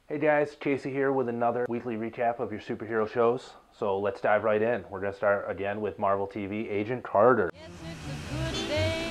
Hey guys, Casey here with another weekly recap of your superhero shows. So let's dive right in. We're going to start again with Marvel TV Agent Carter. Yes, it's a good day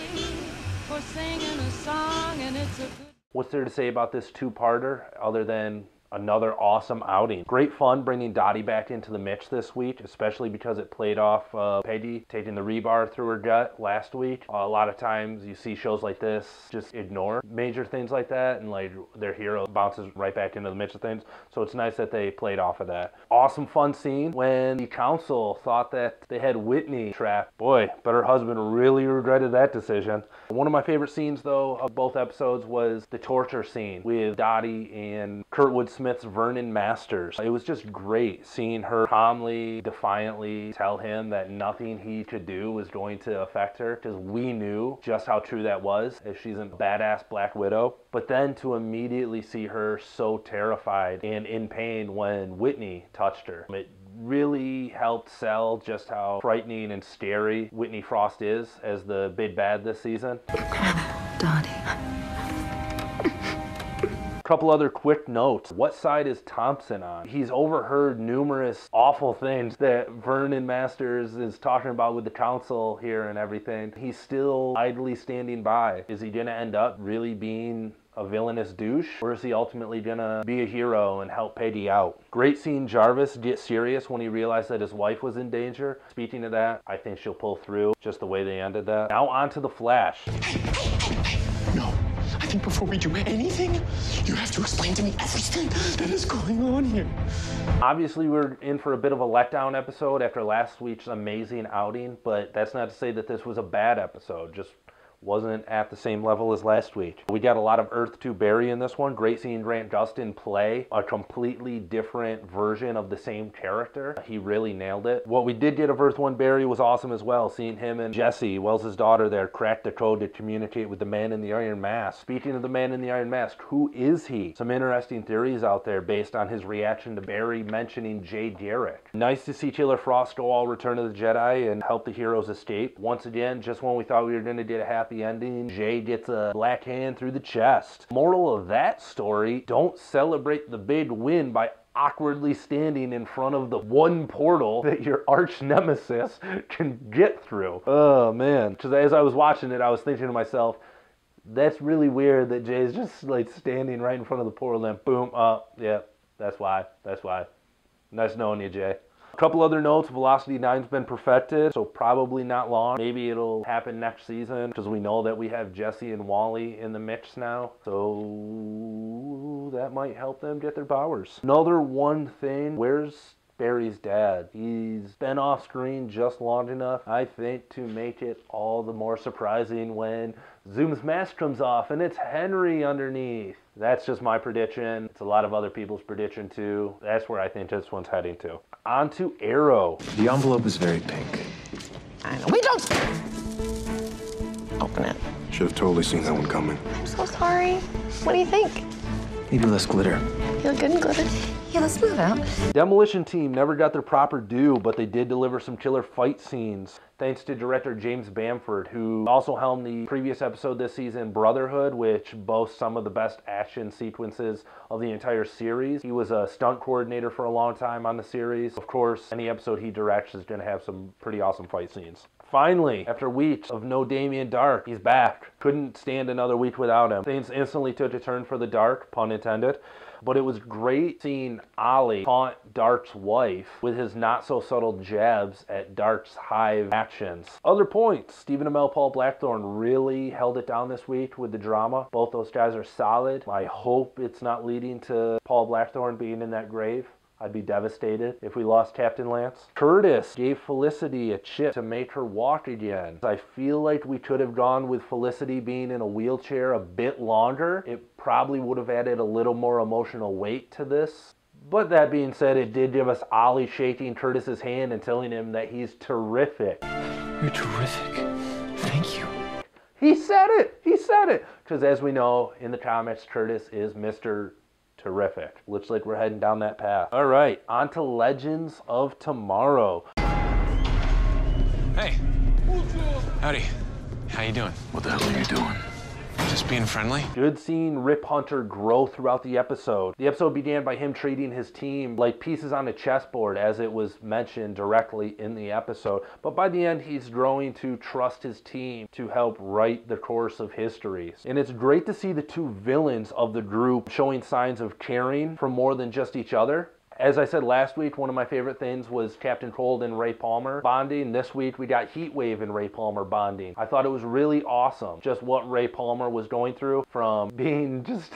for singing a song, and it's a good... What's there to say about this two-parter other than another awesome outing? Great fun bringing Dottie back into the mix this week, especially because it played off Peggy taking the rebar through her gut last week. A lot of times you see shows like this just ignore major things like that, and like their hero bounces right back into the mix of things. So it's nice that they played off of that. Awesome fun scene when the council thought that they had Whitney trapped. Boy, but her husband really regretted that decision. One of my favorite scenes though of both episodes was the torture scene with Dottie and Kurtwood Smith's Vernon Masters. It was just great seeing her calmly, defiantly tell him that nothing he could do was going to affect her, because we knew just how true that was, as she's a badass Black Widow. But then to immediately see her so terrified and in pain when Whitney touched her, it really helped sell just how frightening and scary Whitney Frost is as the big bad this season. Dottie. Couple other quick notes. What side is Thompson on? He's overheard numerous awful things that Vernon Masters is talking about with the council here and everything. He's still idly standing by. Is he gonna end up really being a villainous douche, or is he ultimately gonna be a hero and help Peggy out? Great seeing Jarvis get serious when he realized that his wife was in danger. Speaking of that, I think she'll pull through, just the way they ended that. Now on to the Flash. No, I think before we do anything, you have to explain to me everything that is going on here. Obviously, we're in for a bit of a letdown episode after last week's amazing outing, but that's not to say that this was a bad episode. Just wasn't at the same level as last week. We got a lot of Earth 2 Barry in this one. Great seeing Grant Gustin play a completely different version of the same character. He really nailed it. What we did get of Earth 1 Barry was awesome as well. Seeing him and Jessie, Wells' daughter there, crack the code to communicate with the Man in the Iron Mask. Speaking of the Man in the Iron Mask, who is he? Some interesting theories out there based on his reaction to Barry mentioning Jay Garrick. Nice to see Killer Frost go all Return of the Jedi and help the heroes escape. Once again, just when we thought we were going to get a happy ending, Jay gets a black hand through the chest. Moral of that story, don't celebrate the big win by awkwardly standing in front of the one portal that your arch nemesis can get through. Oh man, because as I was watching it, I was thinking to myself, that's really weird that Jay's just like standing right in front of the portal and then boom, yeah, that's why. Nice knowing you, Jay. A couple other notes, Velocity 9's been perfected, so probably not long. Maybe it'll happen next season, because we know that we have Jesse and Wally in the mix now, so that might help them get their powers. Another one thing, where's Barry's dad? He's been off screen just long enough, I think, to make it all the more surprising when Zoom's mask comes off and it's Henry underneath. That's just my prediction. It's a lot of other people's prediction too. That's where I think this one's heading to. On to Arrow. The envelope is very pink. I know. We don't open it. Should have totally seen that one coming. I'm so sorry. What do you think? Maybe less glitter. You look good in glitter. Yeah, let's move out. Demolition Team never got their proper due, but they did deliver some killer fight scenes. Thanks to director James Bamford, who also helmed the previous episode this season, Brotherhood, which boasts some of the best action sequences of the entire series. He was a stunt coordinator for a long time on the series. Of course, any episode he directs is going to have some pretty awesome fight scenes. Finally, after weeks of no Damien Darhk, he's back. Couldn't stand another week without him. Things instantly took a turn for the dark, pun intended. But it was great seeing Ollie taunt Dark's wife with his not-so-subtle jabs at Dark's hive actions. Other points, Stephen Amell, Paul Blackthorne really held it down this week with the drama. Both those guys are solid. I hope it's not leading to Paul Blackthorne being in that grave. I'd be devastated if we lost Captain Lance. Curtis gave Felicity a chip to make her walk again. I feel like we could have gone with Felicity being in a wheelchair a bit longer. It probably would have added a little more emotional weight to this. But that being said, it did give us Ollie shaking Curtis's hand and telling him that he's terrific. You're terrific. Thank you. He said it! He said it! Because as we know, in the comics, Curtis is Mr. Terrific. Looks like we're heading down that path. All right, on to Legends of Tomorrow. Hey. Howdy. How you doing? What the hell are you doing? Just just being friendly? Good seeing Rip Hunter grow throughout the episode. The episode began by him treating his team like pieces on a chessboard, as it was mentioned directly in the episode. But by the end, he's growing to trust his team to help write the course of history. And it's great to see the two villains of the group showing signs of caring for more than just each other. As I said last week, one of my favorite things was Captain Cold and Ray Palmer bonding. This week we got Heatwave and Ray Palmer bonding. I thought it was really awesome just what Ray Palmer was going through, from being just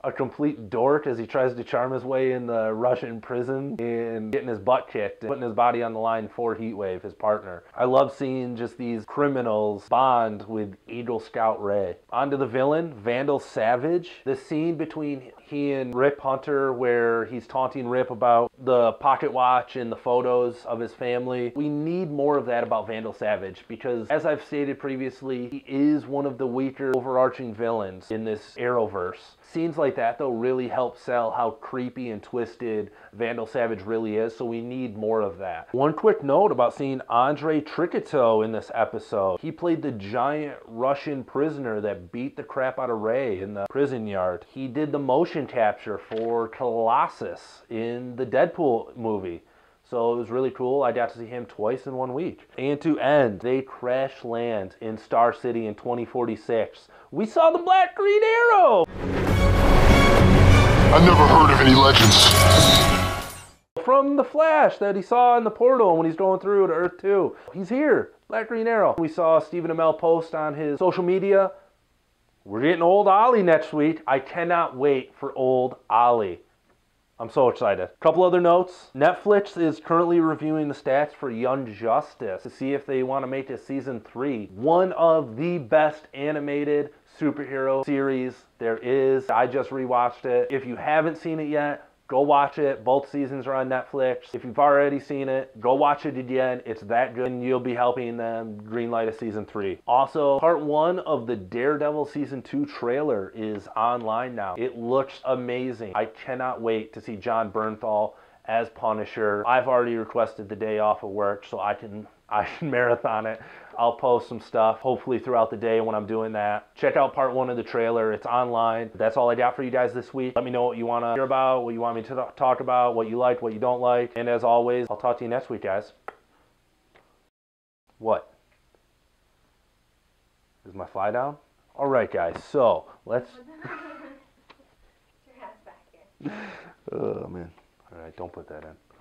a complete dork as he tries to charm his way in the Russian prison and getting his butt kicked and putting his body on the line for Heatwave, his partner. I love seeing just these criminals bond with Eagle Scout Ray. On to the villain, Vandal Savage. The scene between he and Rip Hunter where he's taunting Rip about the pocket watch and the photos of his family. We need more of that about Vandal Savage because, as I've stated previously, he is one of the weaker overarching villains in this Arrowverse. Scenes like that, though, really help sell how creepy and twisted Vandal Savage really is, so we need more of that. One quick note about seeing Andrei Tricato in this episode. He played the giant Russian prisoner that beat the crap out of Ray in the prison yard. He did the motion capture for Colossus in the Deadpool movie. So it was really cool. I got to see him twice in 1 week. And to end, they crash land in Star City in 2046. We saw the Black Green Arrow! I've never heard of any legends. From the Flash that he saw in the portal when he's going through to Earth 2. He's here, Black Green Arrow. We saw Stephen Amell post on his social media. We're getting Old Ollie next week. I cannot wait for Old Ollie. I'm so excited. A couple other notes. Netflix is currently reviewing the stats for Young Justice to see if they want to make it season 3. One of the best animated superhero series there is. I just rewatched it. If you haven't seen it yet, go watch it. Both seasons are on Netflix. If you've already seen it, go watch it again. It's that good, and you'll be helping them greenlight a season 3. Also, part 1 of the Daredevil season 2 trailer is online now. It looks amazing. I cannot wait to see John Bernthal as Punisher. I've already requested the day off of work so I can marathon it. I'll post some stuff hopefully throughout the day when I'm doing that. Check out part 1 of the trailer. It's online. That's all I got for you guys this week. Let me know what you want to hear about, what you want me to talk about, what you like, what you don't like. And as always, I'll talk to you next week, guys. What? Is my fly down? All right, guys. So let's... Your hat's back here. Oh, man. All right, don't put that in.